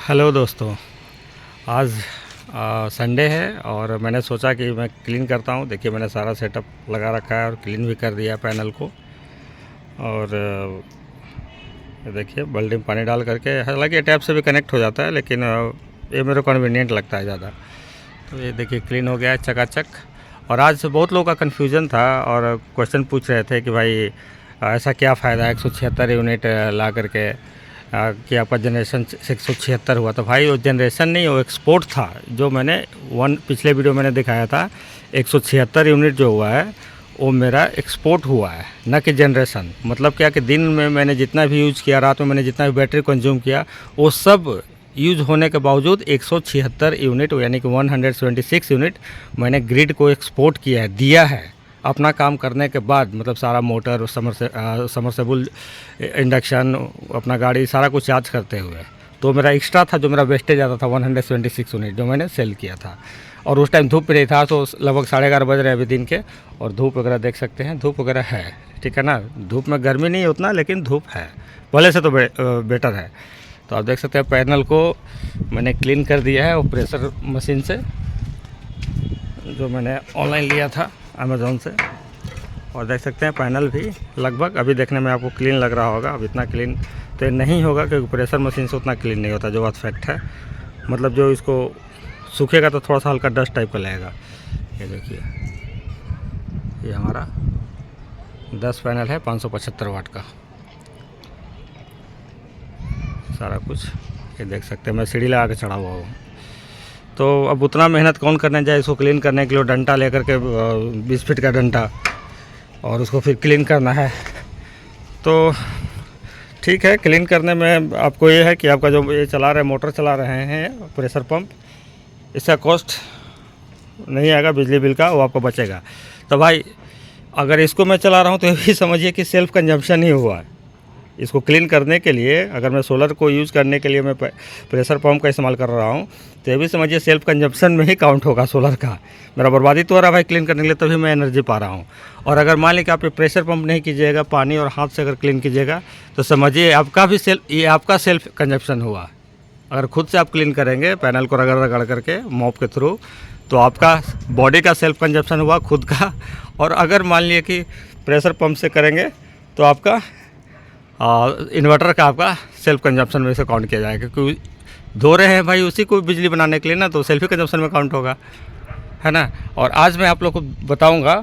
Hello दोस्तों। आज Sunday है और मैंने सोचा कि मैं क्लीन करता हूँ। देखिए मैंने सारा सेटअप लगा रखा है और क्लीन भी कर दिया पैनल को। और ये देखिए बाल्टी में पानी डाल करके, हालांकि टैप से भी कनेक्ट हो जाता है, लेकिन ये मेरे को कन्वीनियंट लगता है ज़्यादा। तो ये देखिए क्लीन हो गया है चकाचक। और आज बहुत लोगों का कन्फ्यूज़न था और क्वेश्चन पूछ रहे थे कि भाई ऐसा क्या फ़ायदा है 176 यूनिट ला करके कि आपका जनरेशन 176 हुआ। तो भाई वो जनरेशन नहीं, वो एक्सपोर्ट था। जो मैंने पिछले वीडियो मैंने दिखाया था 176 यूनिट जो हुआ है वो मेरा एक्सपोर्ट हुआ है, ना कि जनरेशन। मतलब क्या कि दिन में मैंने जितना भी यूज़ किया, रात में मैंने जितना भी बैटरी कंज्यूम किया, वो सब यूज़ होने के बावजूद 176 यूनिट यानी कि 176 यूनिट मैंने ग्रिड को एक्सपोर्ट किया है, दिया है अपना काम करने के बाद। मतलब सारा मोटर, समरसेबुल, इंडक्शन, अपना गाड़ी सारा कुछ चार्ज करते हुए। तो मेरा एक्स्ट्रा था, जो मेरा वेस्टेज आता था 176 यूनिट जो मैंने सेल किया था। और उस टाइम धूप भी नहीं था, तो लगभग 11:30 बज रहे हैं अभी दिन के। और धूप वगैरह देख सकते हैं, धूप वगैरह है, ठीक है ना। धूप में गर्मी नहीं है उतना, लेकिन धूप है, पहले से तो बेटर है। तो आप देख सकते हैं पैनल को मैंने क्लीन कर दिया है वो प्रेशर मशीन से, जो मैंने ऑनलाइन लिया था अमेज़ोन से। और देख सकते हैं पैनल भी लगभग अभी देखने में आपको क्लीन लग रहा होगा। अब इतना क्लीन तो नहीं होगा क्योंकि प्रेशर मशीन से उतना क्लीन नहीं होता, जो बात फैक्ट है। मतलब जो इसको सूखेगा तो थोड़ा सा हल्का डस्ट टाइप का लगेगा। ये देखिए, ये हमारा 10 पैनल है 575 वाट का, सारा कुछ ये देख सकते हैं। मैं सीढ़ी लगा के चढ़ा हुआ हूँ। तो अब उतना मेहनत कौन करने जाए इसको क्लीन करने के लिए। डंटा लेकर के 20 फीट का डंटा, और उसको फिर क्लीन करना है। तो ठीक है, क्लीन करने में आपको ये है कि आपका जो ये चला रहे मोटर चला रहे हैं प्रेशर पंप, इसका कॉस्ट नहीं आएगा बिजली बिल का, वो आपको बचेगा। तो भाई अगर इसको मैं चला रहा हूँ तो ये भी समझिए कि सेल्फ कंजम्पशन ही हुआ है। इसको क्लीन करने के लिए अगर मैं सोलर को यूज़ करने के लिए मैं प्रेशर पंप का इस्तेमाल कर रहा हूँ, तो ये भी समझिए सेल्फ कंजम्पशन में ही काउंट होगा सोलर का। मेरा बर्बादी तो हो रहा है भाई क्लीन करने के लिए, तभी मैं एनर्जी पा रहा हूँ। और अगर मान लीजिए आप प्रेशर पंप नहीं कीजिएगा, पानी और हाथ से अगर क्लीन कीजिएगा, तो समझिए आपका भी ये आपका सेल्फ कंजम्पशन हुआ। अगर खुद से आप क्लीन करेंगे पैनल को रगड़ रगड़ करके मॉप के थ्रू, तो आपका बॉडी का सेल्फ कंजम्पशन हुआ खुद का। और अगर मान लिए कि प्रेशर पंप से करेंगे तो आपका इन्वर्टर का आपका सेल्फ कंजम्पशन में से काउंट किया जाएगा, क्योंकि धो रहे हैं भाई उसी को बिजली बनाने के लिए ना, तो सेल्फ कंजम्पशन में काउंट होगा, है ना। और आज मैं आप लोग को बताऊंगा,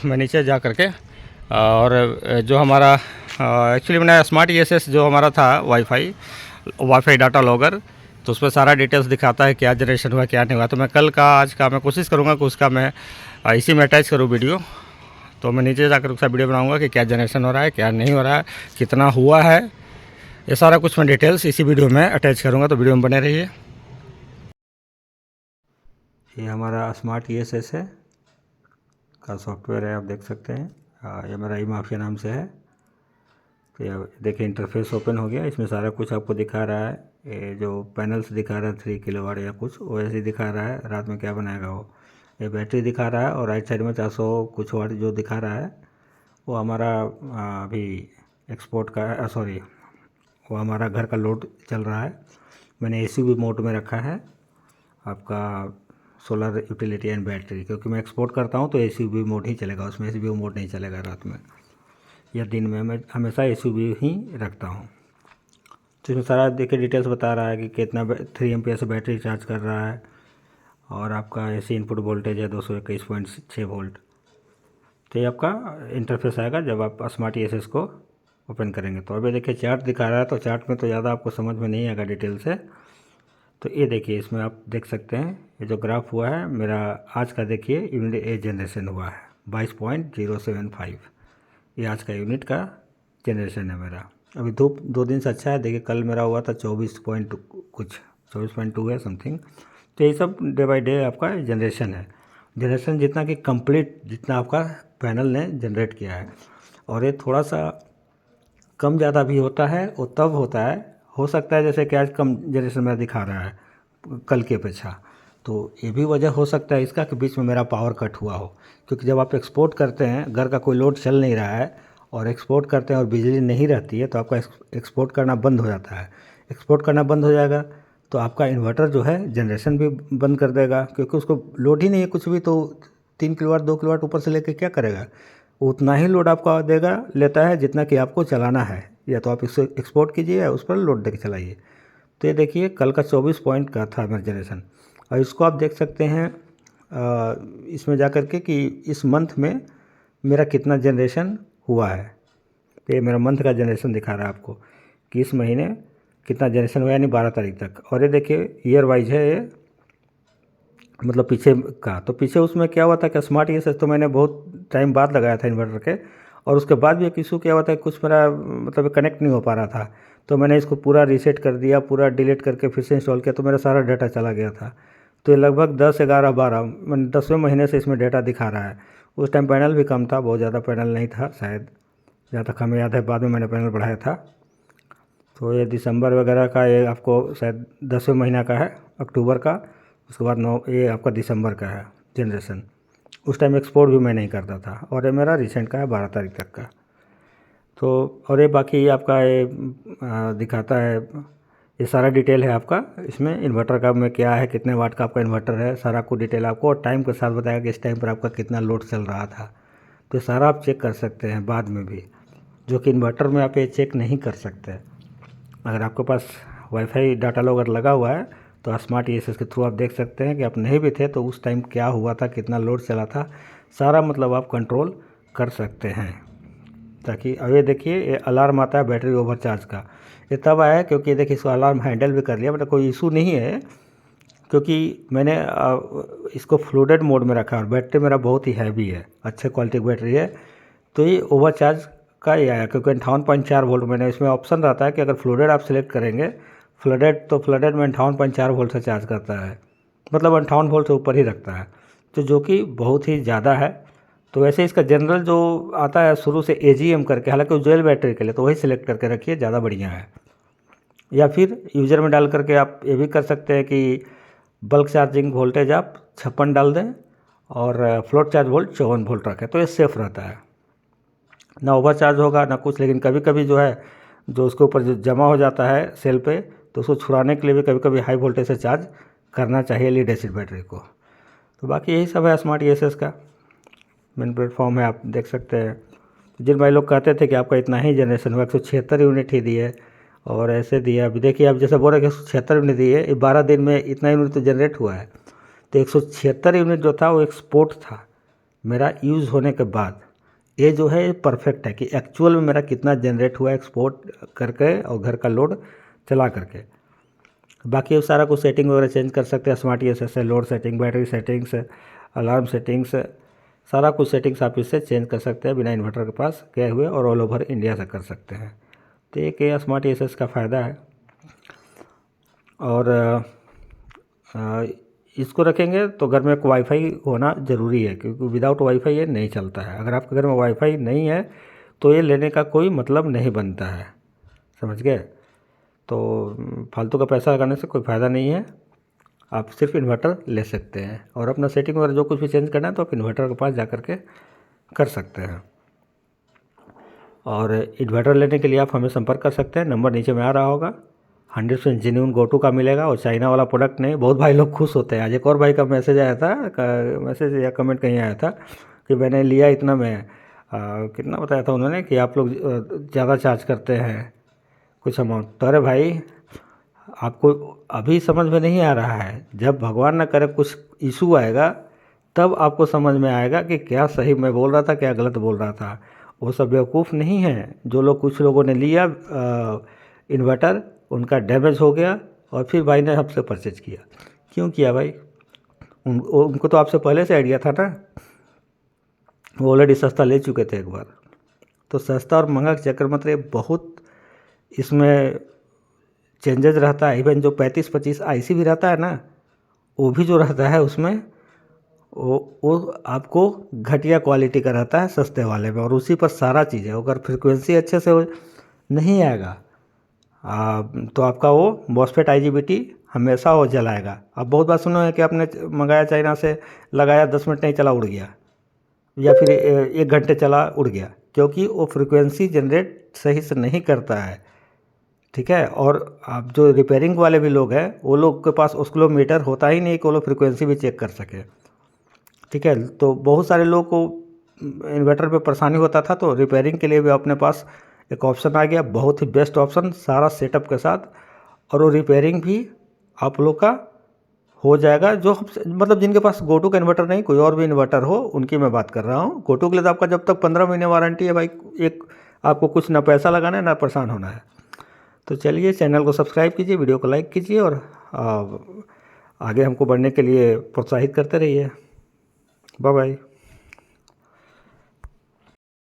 मैं नीचे जा करके, और जो हमारा एक्चुअली मैंने स्मार्ट ESS जो हमारा था वाईफाई डाटा लॉगर, तो उसमें सारा डिटेल्स दिखाता है क्या जनरेशन हुआ क्या नहीं हुआ। तो मैं कल का आज का मैं कोशिश करूँगा कि उसका मैं इसी में अटैच करूँ वीडियो। तो मैं नीचे जाकर उसका वीडियो बनाऊंगा कि क्या जनरेशन हो रहा है, क्या नहीं हो रहा है, कितना हुआ है, ये सारा कुछ मैं डिटेल्स इसी वीडियो में अटैच करूंगा। तो वीडियो में बने रहिए। ये हमारा स्मार्ट ESS है का सॉफ्टवेयर है, आप देख सकते हैं। ये मेरा ई माफिया नाम से है। तो ये देखिए इंटरफेस ओपन हो गया, इसमें सारा कुछ आपको दिखा रहा है। ये जो पैनल्स दिखा रहा है 3 किलोवाट या कुछ वो ऐसे दिखा रहा है, रात में क्या बनाएगा वो। ये बैटरी दिखा रहा है, और राइट साइड में 400 कुछ वाट जो दिखा रहा है वो हमारा अभी एक्सपोर्ट का सॉरी, वो हमारा घर का लोड चल रहा है। मैंने ACB मोड में रखा है आपका सोलर यूटिलिटी एंड बैटरी, क्योंकि मैं एक्सपोर्ट करता हूँ तो ACB मोड ही चलेगा, उसमें ACB मोड नहीं चलेगा रात में या दिन में। मैं हमेशा ACB ही रखता हूँ। तो इसमें सारा देखिए डिटेल्स बता रहा है कि कितना 3 एम्पियर से बैटरी चार्ज कर रहा है, और आपका AC इनपुट वोल्टेज है 221.6 वोल्ट। तो ये आपका इंटरफेस आएगा जब आप स्मार्ट ESS को ओपन करेंगे। तो अभी देखिए चार्ट दिखा रहा है, तो चार्ट में तो ज़्यादा आपको समझ में नहीं आएगा डिटेल से। तो ये देखिए इसमें आप देख सकते हैं ये जो ग्राफ हुआ है मेरा आज का, देखिए यूनिट A जनरेशन हुआ है 22.075। ये आज का यूनिट का जनरेशन है मेरा। अभी धूप 2 दिन से अच्छा है। देखिए कल मेरा हुआ था 24.2 है समथिंग। तो ये सब डे बाई डे आपका जनरेशन है। जनरेशन जितना कि कंप्लीट जितना आपका पैनल ने जनरेट किया है। और ये थोड़ा सा कम ज़्यादा भी होता है, वो तब होता है, हो सकता है जैसे कि आज कम जनरेशन मेरा दिखा रहा है कल की अपेक्षा। तो ये भी वजह हो सकता है इसका कि बीच में मेरा पावर कट हुआ हो, क्योंकि जब आप एक्सपोर्ट करते हैं, घर का कोई लोड चल नहीं रहा है और एक्सपोर्ट करते हैं और बिजली नहीं रहती है, तो आपका एक्सपोर्ट करना बंद हो जाता है। एक्सपोर्ट करना बंद हो जाएगा तो आपका इन्वर्टर जो है जनरेशन भी बंद कर देगा, क्योंकि उसको लोड ही नहीं है कुछ भी। तो 3 किलोवाट 2 किलोवाट ऊपर से लेके क्या करेगा? उतना ही लोड आपका देगा, लेता है जितना कि आपको चलाना है। या तो आप इसको एक्सपोर्ट कीजिए या उस पर लोड दे के चलाइए। तो ये देखिए कल का 24 पॉइंट का था मेरा जनरेशन। और इसको आप देख सकते हैं इसमें जा कर के कि इस मंथ में मेरा कितना जनरेशन हुआ है। तो ये मेरा मंथ का जनरेशन दिखा रहा है आपको कि इस महीने कितना जनरेशन हुआ, यानी 12 तारीख तक। और ये देखिए ईयर वाइज है ये, मतलब पीछे का। तो पीछे उसमें क्या हुआ था कि स्मार्ट ई तो मैंने बहुत टाइम बाद लगाया था इन्वर्टर के, और उसके बाद भी एक इशू क्या हुआ था कि कुछ मेरा मतलब कनेक्ट नहीं हो पा रहा था। तो मैंने इसको पूरा रीसेट कर दिया, पूरा डिलीट करके फिर से इंस्टॉल किया, तो मेरा सारा डाटा चला गया था। तो ये लगभग 10 11 12 मैंने 10वें महीने से इसमें डाटा दिखा रहा है। उस टाइम पैनल भी कम था, बहुत ज़्यादा पैनल नहीं था शायद, जहाँ तक हमें याद है। बाद में मैंने पैनल बढ़ाया था। तो ये दिसंबर वगैरह का, ये आपको शायद 10वें महीना का है, अक्टूबर का। उसके बाद 9, ये आपका दिसंबर का है जनरेशन। उस टाइम एक्सपोर्ट भी मैं नहीं करता था। और ये मेरा रिसेंट का है 12 तारीख तक का। तो और ये बाकी आपका ये दिखाता है, ये सारा डिटेल है आपका इसमें इन्वर्टर का में क्या है, कितने वाट का आपका इन्वर्टर है, सारा कुछ डिटेल आपको और टाइम के साथ बताएगा कि इस टाइम पर आपका कितना लोड चल रहा था। तो सारा आप चेक कर सकते हैं बाद में भी, जो कि इन्वर्टर में आप ये चेक नहीं कर सकते। अगर आपके पास वाईफाई डाटा लॉग अगर लगा हुआ है तो स्मार्ट ईएसएस के थ्रू आप देख सकते हैं कि आप नहीं भी थे तो उस टाइम क्या हुआ था, कितना लोड चला था, सारा मतलब आप कंट्रोल कर सकते हैं। ताकि अब ये देखिए ये अलार्म आता है बैटरी ओवरचार्ज का, ये तब आया है क्योंकि देखिए इसको अलार्म हैंडल भी कर लिया, मतलब कोई इशू नहीं है, क्योंकि मैंने इसको फ्लूडेड मोड में रखा है और बैटरी मेरा बहुत ही हैवी है, अच्छे क्वालिटी की बैटरी है। तो ये ओवरचार्ज का ही आया, क्योंकि 58.4 वोल्ट मैंने इसमें ऑप्शन रहता है कि अगर फ्लूडेड आप सिलेक्ट करेंगे, फ्लडेड तो फ्लडेड में 58.4 वोल्ट से चार्ज करता है, मतलब 58 वोल्ट से ऊपर ही रखता है, तो जो कि बहुत ही ज़्यादा है। तो वैसे इसका जनरल जो आता है शुरू से AGM करके, हालांकि वो जेल बैटरी के लिए, तो वही सिलेक्ट करके रखिए, ज़्यादा बढ़िया है। या फिर यूज़र में डाल करके आप ये भी कर सकते हैं कि बल्क चार्जिंग वोल्टेज आप 56 डाल दें और फ्लोट चार्ज वोल्ट 54 वोल्ट रखें, तो ये सेफ़ रहता है, ना ओवर चार्ज होगा ना कुछ। लेकिन कभी कभी जो है, जो उसके ऊपर जो जमा हो जाता है सेल पे, तो उसको छुड़ाने के लिए भी कभी कभी हाई वोल्टेज से चार्ज करना चाहिए लीड एसिड बैटरी को। तो बाकी यही सब है स्मार्ट ईएसएस का मेन प्लेटफॉर्म है, आप देख सकते हैं। जिन भाई लोग कहते थे कि आपका इतना ही जनरेशन हुआ, 176 यूनिट ही दिए और ऐसे दिया, अभी देखिए आप जैसे बोल रहे कि 176 यूनिट दिए, 12 दिन में इतना यूनिट तो जनरेट हुआ है। तो 176 यूनिट जो था वो एक्सपोर्ट था मेरा यूज़ होने के बाद। ये जो है परफेक्ट है कि एक्चुअल में मेरा कितना जनरेट हुआ एक्सपोर्ट करके और घर का लोड चला करके। बाकी सारा कुछ सेटिंग वगैरह चेंज कर सकते हैं स्मार्ट ईएसएस से, load setting, battery settings, alarm settings, सारा कुछ सेटिंग्स आप इससे चेंज कर सकते हैं बिना इन्वर्टर के पास गए हुए, और ऑल ओवर इंडिया से कर सकते हैं। तो एक ये स्मार्ट ईएसएस का फ़ायदा है। और इसको रखेंगे तो घर में एक वाईफाई होना ज़रूरी है, क्योंकि विदाउट वाईफाई ये नहीं चलता है। अगर आपके घर में वाईफाई नहीं है तो ये लेने का कोई मतलब नहीं बनता है, समझ गए? तो फालतू का पैसा लगाने से कोई फ़ायदा नहीं है। आप सिर्फ इन्वर्टर ले सकते हैं और अपना सेटिंग वगैरह जो कुछ भी चेंज करना है तो आप इन्वर्टर के पास जा कर के कर सकते हैं। और इन्वर्टर लेने के लिए आप हमें संपर्क कर सकते हैं, नंबर नीचे में आ रहा होगा। 100% जेन्यून गोटू का मिलेगा और चाइना वाला प्रोडक्ट नहीं। बहुत भाई लोग खुश होते हैं। आज एक और भाई का मैसेज आया था, मैसेज या कमेंट कहीं आया था कि मैंने लिया इतना में कितना बताया था उन्होंने कि आप लोग ज़्यादा चार्ज करते हैं कुछ अमाउंट। तो अरे भाई आपको अभी समझ में नहीं आ रहा है, जब भगवान ना करे कुछ इशू आएगा तब आपको समझ में आएगा कि क्या सही मैं बोल रहा था, क्या गलत बोल रहा था। वो सब बेवकूफ़ नहीं है जो लोग, कुछ लोगों ने लिया इन्वर्टर, उनका डैमेज हो गया और फिर भाई ने आपसे परचेज किया। क्यों किया भाई? उनको तो आपसे पहले से आइडिया था ना, वो ऑलरेडी सस्ता ले चुके थे एक बार। तो सस्ता और महंगा के चक्कर मतलब बहुत इसमें चेंजेस रहता है। इवन जो 35-25 IC भी रहता है ना, वो भी जो रहता है उसमें वो आपको घटिया क्वालिटी का रहता है सस्ते वाले में, और उसी पर सारा चीज़ है। अगर फ्रिक्वेंसी अच्छे से नहीं आएगा तो आपका वो मॉसफेट IGBT हमेशा वो जलाएगा। अब बहुत बार सुना है कि आपने मंगाया चाइना से, लगाया 10 मिनट नहीं चला, उड़ गया, या फिर 1 घंटे चला उड़ गया, क्योंकि वो फ्रिक्वेंसी जनरेट सही से नहीं करता है। ठीक है। और आप जो रिपेयरिंग वाले भी लोग हैं वो लोग के पास ऑस्किलोमीटर होता ही नहीं कि वो लोग फ्रिक्वेंसी भी चेक कर सके, ठीक है। तो बहुत सारे लोग को इन्वर्टर पे परेशानी होता था, तो रिपेयरिंग के लिए भी अपने पास एक ऑप्शन आ गया, बहुत ही बेस्ट ऑप्शन सारा सेटअप के साथ। और वो रिपेयरिंग भी आप लोग का हो जाएगा, जो मतलब जिनके पास गोटू का इन्वर्टर नहीं, कोई और भी इन्वर्टर हो, उनकी मैं बात कर रहा हूँ। गोटू के लिए तो आपका जब तक 15 महीने वारंटी है भाई, एक आपको कुछ ना पैसा लगाना है ना परेशान होना है। तो चलिए, चैनल को सब्सक्राइब कीजिए, वीडियो को लाइक कीजिए और आगे हमको बढ़ने के लिए प्रोत्साहित करते रहिए। Bye bye.